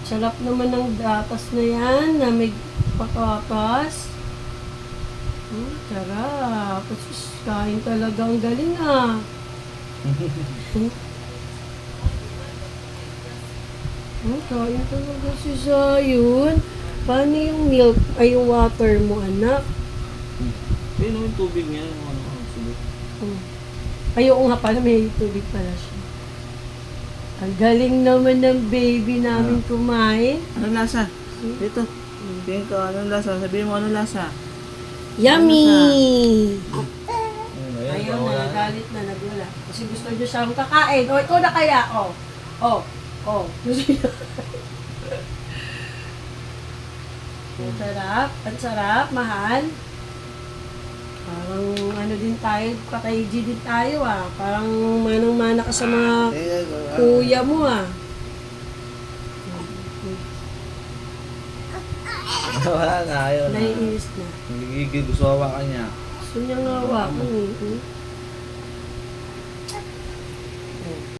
Sarap naman ng gatas na yan na may patatas. Sarap. Sus, kain talaga ang galing ah. Kain talaga si Zion. Paano yung milk, ay yung water mo, anak? Ayun yung tubig niya, yung ano, sulit. Ay, oo nga pala, may tubig pala siya. Ang galing naman ng baby namin kumain. Anong lasa? Dito. Tingin ko, anong lasa? Sabihin mo, anong lasa? Yummy! Ayun, Ayaw na, nagalit na, nagula. Kasi gusto niyo siyang kakain. O, ikaw na kaya, o. Gusto niyo. Ang sarap, mahal. Parang ano din tayo, patay G din tayo ah. Parang manang-mana ka sa mga kuya mo ah. Wala na, ayaw na. Naiinis na. Nagigigil, gusto hawakan niya. Gusto niya nga hawakan eh.